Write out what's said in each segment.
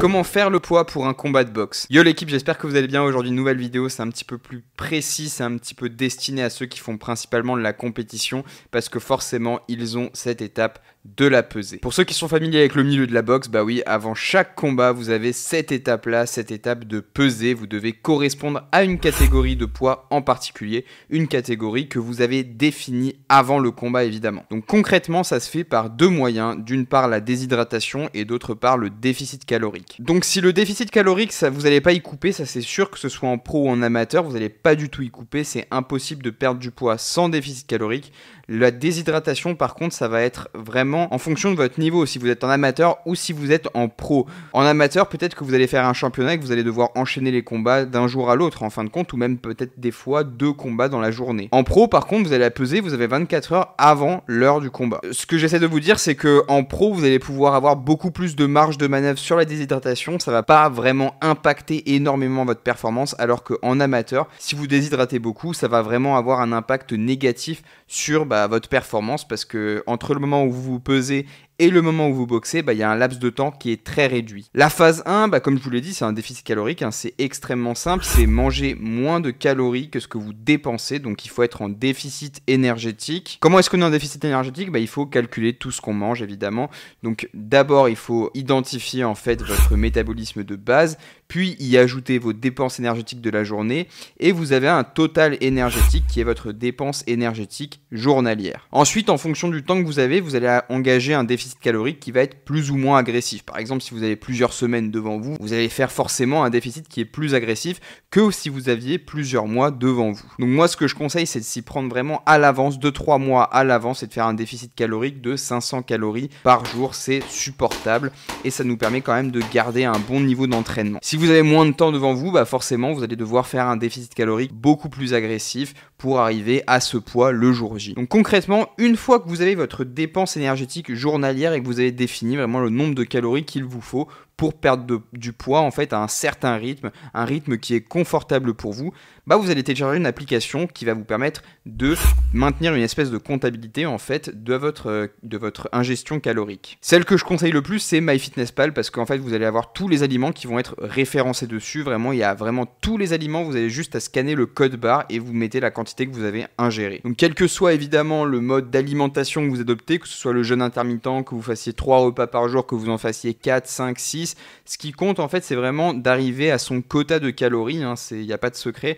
Comment faire le poids pour un combat de boxe? Yo l'équipe, j'espère que vous allez bien. Aujourd'hui, nouvelle vidéo, c'est un petit peu plus précis, c'est un petit peu destiné à ceux qui font principalement de la compétition parce que forcément, ils ont cette étape de la pesée. Pour ceux qui sont familiers avec le milieu de la boxe, bah oui, avant chaque combat, vous avez cette étape-là, cette étape de pesée. Vous devez correspondre à une catégorie de poids en particulier, une catégorie que vous avez définie avant le combat évidemment. Donc concrètement, ça se fait par deux moyens. D'une part, la déshydratation et d'autre part, le déficit calorique. Donc si le déficit calorique, ça, vous n'allez pas y couper, ça c'est sûr, que ce soit en pro ou en amateur, vous n'allez pas du tout y couper. C'est impossible de perdre du poids sans déficit calorique. La déshydratation, par contre, ça va être vraiment en fonction de votre niveau, si vous êtes en amateur ou si vous êtes en pro. En amateur, peut-être que vous allez faire un championnat et que vous allez devoir enchaîner les combats d'un jour à l'autre, en fin de compte, ou même peut-être des fois 2 combats dans la journée. En pro, par contre, vous allez la peser, vous avez 24 heures avant l'heure du combat. Ce que j'essaie de vous dire, c'est que en pro, vous allez pouvoir avoir beaucoup plus de marge de manœuvre sur la déshydratation. Ça va pas vraiment impacter énormément votre performance, alors qu'en amateur, si vous déshydratez beaucoup, ça va vraiment avoir un impact négatif sur votre performance, parce que entre le moment où vous vous pesez et le moment où vous boxez, il y a un laps de temps qui est très réduit. La phase 1, comme je vous l'ai dit, c'est un déficit calorique, c'est extrêmement simple, c'est manger moins de calories que ce que vous dépensez, donc il faut être en déficit énergétique. Comment est-ce qu'on est en déficit énergétique? Il faut calculer tout ce qu'on mange évidemment. Donc d'abord, il faut identifier en fait votre métabolisme de base, puis y ajouter vos dépenses énergétiques de la journée, et vous avez un total énergétique qui est votre dépense énergétique journalière. Ensuite, en fonction du temps que vous allez engager un déficit calorique qui va être plus ou moins agressif. Par exemple, si vous avez plusieurs semaines devant vous, vous allez faire forcément un déficit qui est plus agressif que si vous aviez plusieurs mois devant vous. Donc moi, ce que je conseille, c'est de s'y prendre vraiment à l'avance, 2-3 mois à l'avance, et de faire un déficit calorique de 500 calories par jour. C'est supportable et ça nous permet quand même de garder un bon niveau d'entraînement. Si vous avez moins de temps devant vous, forcément, vous allez devoir faire un déficit calorique beaucoup plus agressif pour arriver à ce poids le jour J. Donc concrètement, une fois que vous avez votre dépense énergétique journalière et que vous avez défini vraiment le nombre de calories qu'il vous faut pour perdre du poids en fait à un certain rythme, un rythme qui est confortable pour vous, vous allez télécharger une application qui va vous permettre de maintenir une espèce de comptabilité en fait de votre ingestion calorique. Celle que je conseille le plus, c'est MyFitnessPal, parce qu'en fait vous allez avoir tous les aliments qui vont être référencés dessus. Vraiment, il y a vraiment tous les aliments, vous avez juste à scanner le code barre et vous mettez la quantité que vous avez ingérée. Donc quel que soit évidemment le mode d'alimentation que vous adoptez, que ce soit le jeûne intermittent, que vous fassiez 3 repas par jour, que vous en fassiez 4, 5, 6, ce qui compte en fait, c'est vraiment d'arriver à son quota de calories, il n'y a pas de secret.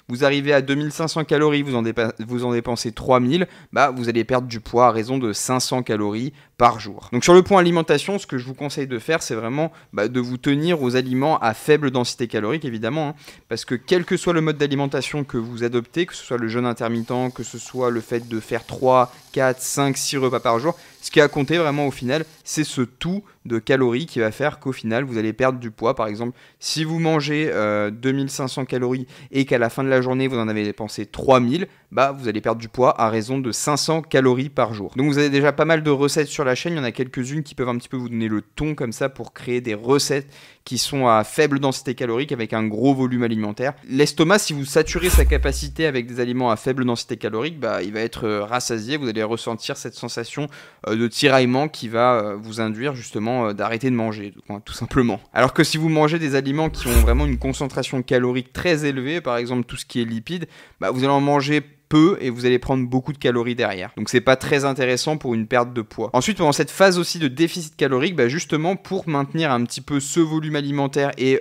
Vous arrivez à 2500 calories, vous en dépensez 3000, vous allez perdre du poids à raison de 500 calories par jour. Donc sur le point alimentation, ce que je vous conseille de faire, c'est vraiment de vous tenir aux aliments à faible densité calorique évidemment, parce que quel que soit le mode d'alimentation que vous adoptez, que ce soit le jeûne intermittent, que ce soit le fait de faire 3, 4, 5, 6 repas par jour, ce qui a compté vraiment au final, c'est ce tout de calories qui va faire qu'au final, vous allez perdre du poids. Par exemple, si vous mangez 2500 calories et qu'à la fin de la journée, vous en avez dépensé 3000, vous allez perdre du poids à raison de 500 calories par jour. Donc vous avez déjà pas mal de recettes sur la chaîne, il y en a quelques-unes qui peuvent un petit peu vous donner le ton comme ça pour créer des recettes qui sont à faible densité calorique avec un gros volume alimentaire. L'estomac, si vous saturez sa capacité avec des aliments à faible densité calorique, il va être rassasié, vous allez ressentir cette sensation de tiraillement qui va vous induire justement d'arrêter de manger, tout simplement. Alors que si vous mangez des aliments qui ont vraiment une concentration calorique très élevée, par exemple tout ce qui est lipides, vous allez en manger peu et vous allez prendre beaucoup de calories derrière. Donc c'est pas très intéressant pour une perte de poids. Ensuite, pendant cette phase aussi de déficit calorique, justement pour maintenir un petit peu ce volume alimentaire et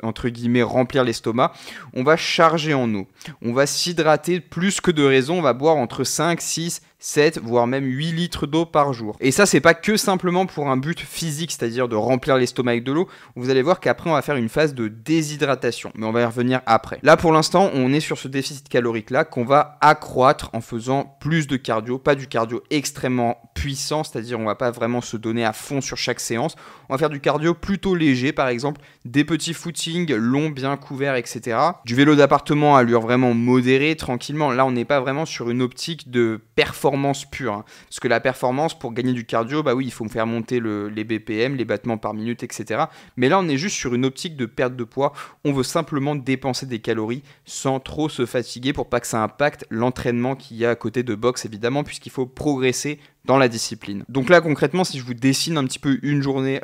entre guillemets remplir l'estomac, on va charger en eau. On va s'hydrater plus que de raison, on va boire entre 5, 6, 7, voire même 8 litres d'eau par jour. Et ça, c'est pas que simplement pour un but physique, c'est-à-dire de remplir l'estomac avec de l'eau. Vous allez voir qu'après, on va faire une phase de déshydratation. Mais on va y revenir après. Là, pour l'instant, on est sur ce déficit calorique-là qu'on va accroître en faisant plus de cardio. Pas du cardio extrêmement puissant, c'est-à-dire on va pas vraiment se donner à fond sur chaque séance. On va faire du cardio plutôt léger, par exemple des petits footings longs, bien couverts, etc. Du vélo d'appartement à allure vraiment modérée, tranquillement. Là, on n'est pas vraiment sur une optique de performance pure. Parce que la performance, pour gagner du cardio, oui, il faut faire monter les BPM, les battements par minute, etc. Mais là, on est juste sur une optique de perte de poids. On veut simplement dépenser des calories sans trop se fatiguer pour pas que ça impacte l'entraînement qu'il y a à côté de boxe, évidemment, puisqu'il faut progresser dans la discipline. Donc là concrètement, si je vous dessine un petit peu une journée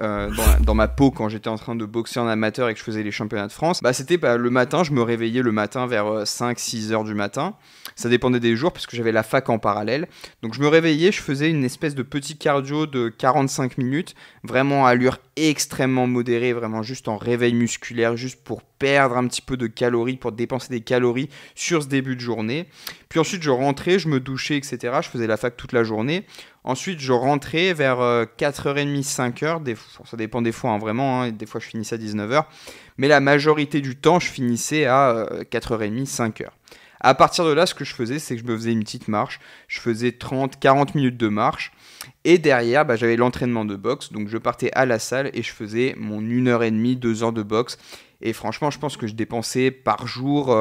dans ma peau quand j'étais en train de boxer en amateur et que je faisais les championnats de France, bah c'était le matin, je me réveillais le matin vers 5-6 heures du matin. Ça dépendait des jours parce que j'avais la fac en parallèle. Donc je me réveillais, je faisais une espèce de petit cardio de 45 minutes, vraiment à allure extrêmement modérée, vraiment juste en réveil musculaire, juste pour perdre un petit peu de calories, pour dépenser des calories sur ce début de journée. Puis ensuite je rentrais, je me douchais, etc. Je faisais la fac toute la journée. Ensuite je rentrais vers 4h30, 5h, ça dépend des fois vraiment, des fois je finissais à 19h. Mais la majorité du temps je finissais à 4h30, 5h. À partir de là, ce que je faisais, c'est que je me faisais une petite marche. Je faisais 30-40 minutes de marche. Et derrière, j'avais l'entraînement de boxe. Donc je partais à la salle et je faisais mon 1h30, 2 heures de boxe. Et franchement, je pense que je dépensais par jour...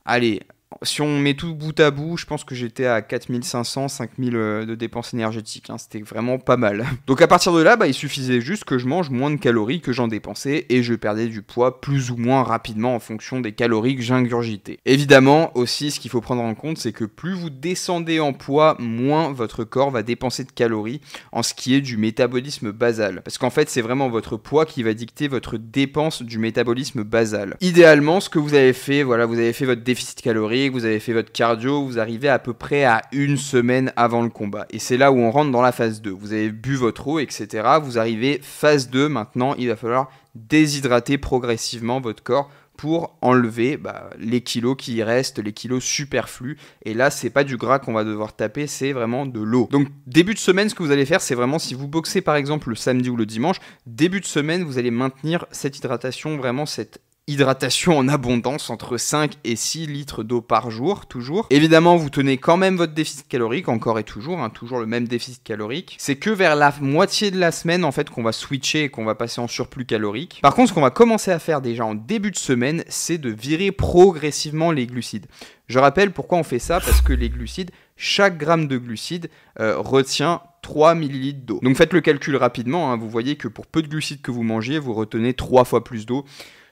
allez, si on met tout bout à bout, je pense que j'étais à 4500, 5000 de dépenses énergétiques. C'était vraiment pas mal. Donc à partir de là, il suffisait juste que je mange moins de calories que j'en dépensais et je perdais du poids plus ou moins rapidement en fonction des calories que j'ingurgitais. Évidemment, aussi, ce qu'il faut prendre en compte, c'est que plus vous descendez en poids, moins votre corps va dépenser de calories en ce qui est du métabolisme basal. Parce qu'en fait, c'est vraiment votre poids qui va dicter votre dépense du métabolisme basal. Idéalement, ce que vous avez fait, voilà, vous avez fait votre déficit calorique, vous avez fait votre cardio, vous arrivez à peu près à une semaine avant le combat. Et c'est là où on rentre dans la phase 2. Vous avez bu votre eau, etc. Vous arrivez phase 2, maintenant il va falloir déshydrater progressivement votre corps pour enlever les kilos qui y restent, les kilos superflus. Et là, c'est pas du gras qu'on va devoir taper, c'est vraiment de l'eau. Donc, début de semaine, ce que vous allez faire, c'est vraiment, si vous boxez par exemple le samedi ou le dimanche, début de semaine, vous allez maintenir cette hydratation, vraiment cette hydratation en abondance, entre 5 et 6 litres d'eau par jour, toujours. Évidemment, vous tenez quand même votre déficit calorique, encore et toujours, toujours le même déficit calorique. C'est que vers la moitié de la semaine, en fait, qu'on va switcher et qu'on va passer en surplus calorique. Par contre, ce qu'on va commencer à faire déjà en début de semaine, c'est de virer progressivement les glucides. Je rappelle pourquoi on fait ça, parce que les glucides, chaque gramme de glucides retient 3 ml d'eau. Donc faites le calcul rapidement, vous voyez que pour peu de glucides que vous mangez, vous retenez 3 fois plus d'eau.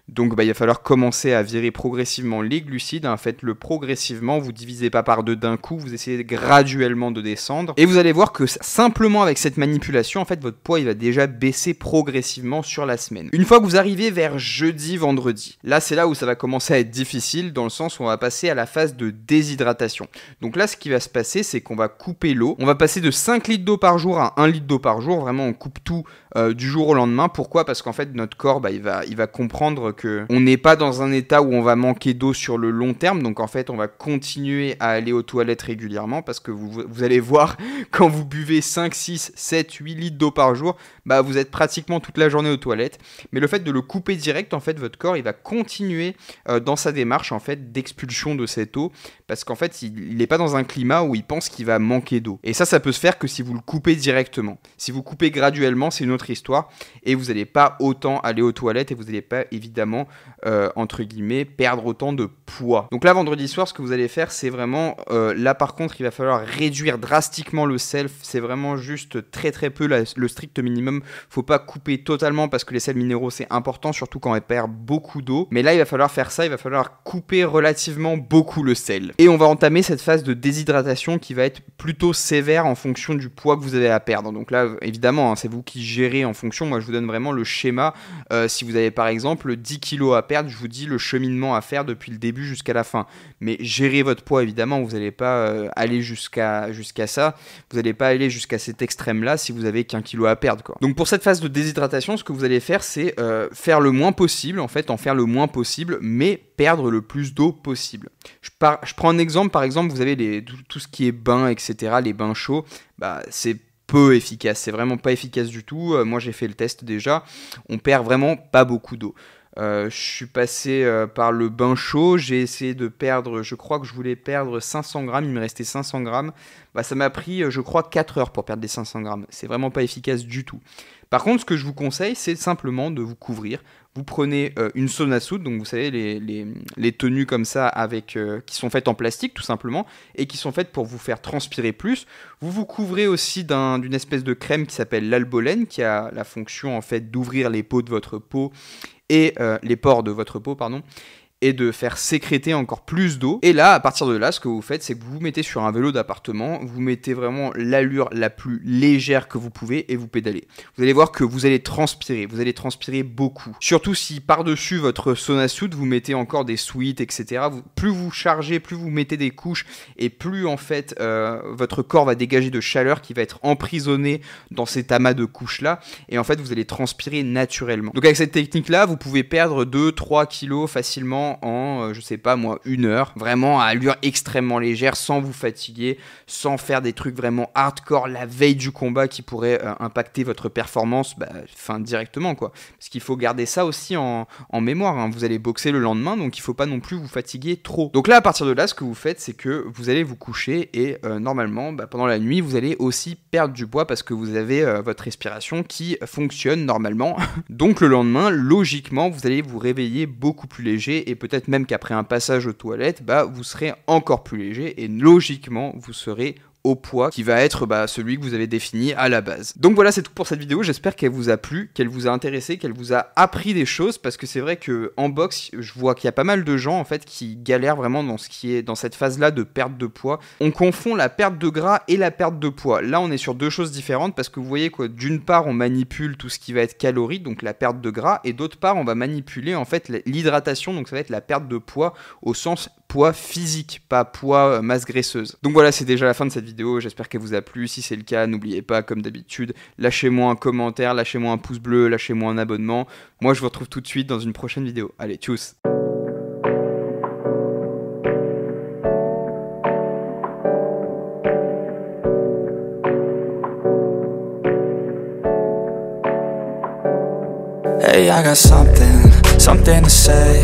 Donc il va falloir commencer à virer progressivement les glucides, faites-le progressivement, vous divisez pas par deux d'un coup, vous essayez graduellement de descendre. Et vous allez voir que simplement avec cette manipulation, en fait votre poids il va déjà baisser progressivement sur la semaine. Une fois que vous arrivez vers jeudi, vendredi, là c'est là où ça va commencer à être difficile, dans le sens où on va passer à la phase de déshydratation. Donc là ce qui va se passer, c'est qu'on va couper l'eau, on va passer de 5 litres d'eau par jour à 1 litre d'eau par jour, vraiment on coupe tout du jour au lendemain. Pourquoi ? Parce qu'en fait notre corps il va comprendre que on n'est pas dans un état où on va manquer d'eau sur le long terme, donc en fait on va continuer à aller aux toilettes régulièrement, parce que vous allez voir, quand vous buvez 5, 6, 7, 8 litres d'eau par jour, vous êtes pratiquement toute la journée aux toilettes. Mais le fait de le couper direct, en fait votre corps il va continuer dans sa démarche en fait d'expulsion de cette eau, parce qu'en fait il n'est pas dans un climat où il pense qu'il va manquer d'eau. Et ça peut se faire que si vous le coupez directement. Si vous coupez graduellement, c'est une autre histoire, et vous n'allez pas autant aller aux toilettes, et vous n'allez pas évidemment entre guillemets perdre autant de poids. Donc là vendredi soir, ce que vous allez faire, c'est vraiment là par contre il va falloir réduire drastiquement le self. C'est vraiment juste très peu le strict minimum. Faut pas couper totalement, parce que les sels minéraux c'est important, surtout quand on perd beaucoup d'eau. Mais là il va falloir faire ça, il va falloir couper relativement beaucoup le sel. Et on va entamer cette phase de déshydratation qui va être plutôt sévère en fonction du poids que vous avez à perdre. Donc là évidemment c'est vous qui gérez en fonction. Moi je vous donne vraiment le schéma. Si vous avez par exemple 10 kilos à perdre, je vous dis le cheminement à faire depuis le début jusqu'à la fin. Mais gérez votre poids évidemment, vous n'allez pas aller jusqu'à ça, vous n'allez pas aller jusqu'à cet extrême là si vous avez qu'un kilo à perdre quoi. Donc pour cette phase de déshydratation, ce que vous allez faire, c'est faire le moins possible, en faire le moins possible, mais perdre le plus d'eau possible. Je prends un exemple, par exemple vous avez tout ce qui est bain, etc., les bains chauds, c'est peu efficace, c'est vraiment pas efficace du tout. Moi j'ai fait le test déjà, on perd vraiment pas beaucoup d'eau. Je suis passé par le bain chaud, j'ai essayé de perdre, je crois que je voulais perdre 500 grammes, il me restait 500 grammes. Ça m'a pris, je crois, 4 heures pour perdre les 500 grammes. C'est vraiment pas efficace du tout. Par contre, ce que je vous conseille, c'est simplement de vous couvrir. Vous prenez une sauna suit, donc vous savez, les tenues comme ça qui sont faites en plastique tout simplement, et qui sont faites pour vous faire transpirer plus. Vous vous couvrez aussi d'une espèce de crème qui s'appelle l'Albolène, qui a la fonction en fait d'ouvrir les pores de votre peau, et les pores de votre peau, pardon. et de faire sécréter encore plus d'eau. Et là, à partir de là, ce que vous faites, c'est que vous vous mettez sur un vélo d'appartement, vous mettez vraiment l'allure la plus légère que vous pouvez et vous pédalez. Vous allez voir que vous allez transpirer beaucoup. Surtout si par-dessus votre sauna suit, vous mettez encore des sweats, etc. Plus vous chargez, plus vous mettez des couches et plus en fait votre corps va dégager de chaleur qui va être emprisonnée dans cet amas de couches là et en fait vous allez transpirer naturellement. Donc avec cette technique là, vous pouvez perdre 2-3 kilos facilement en, je sais pas moi, 1 heure, vraiment à allure extrêmement légère, sans vous fatiguer, sans faire des trucs vraiment hardcore la veille du combat qui pourraient impacter votre performance directement quoi. Parce qu'il faut garder ça aussi en mémoire, hein. Vous allez boxer le lendemain, donc il faut pas non plus vous fatiguer trop. Donc là, à partir de là, ce que vous faites, c'est que vous allez vous coucher et normalement, pendant la nuit, vous allez aussi perdre du poids parce que vous avez votre respiration qui fonctionne normalement. Donc le lendemain, logiquement, vous allez vous réveiller beaucoup plus léger et peut-être même qu'après un passage aux toilettes, vous serez encore plus léger et logiquement, vous serez au poids qui va être celui que vous avez défini à la base. Donc voilà, c'est tout pour cette vidéo. J'espère qu'elle vous a plu, qu'elle vous a intéressé, qu'elle vous a appris des choses, parce que c'est vrai que en boxe, je vois qu'il y a pas mal de gens en fait qui galèrent vraiment dans cette phase-là de perte de poids. On confond la perte de gras et la perte de poids. Là, on est sur deux choses différentes parce que vous voyez quoi, d'une part, on manipule tout ce qui va être calories, donc la perte de gras, et d'autre part, on va manipuler en fait l'hydratation, donc ça va être la perte de poids au sens poids physique, pas poids masse graisseuse. Donc voilà, c'est déjà la fin de cette vidéo, j'espère qu'elle vous a plu. Si c'est le cas, n'oubliez pas, comme d'habitude, lâchez-moi un commentaire, lâchez-moi un pouce bleu, lâchez-moi un abonnement. Moi, je vous retrouve tout de suite dans une prochaine vidéo. Allez, tchuss! Hey, I got something to say.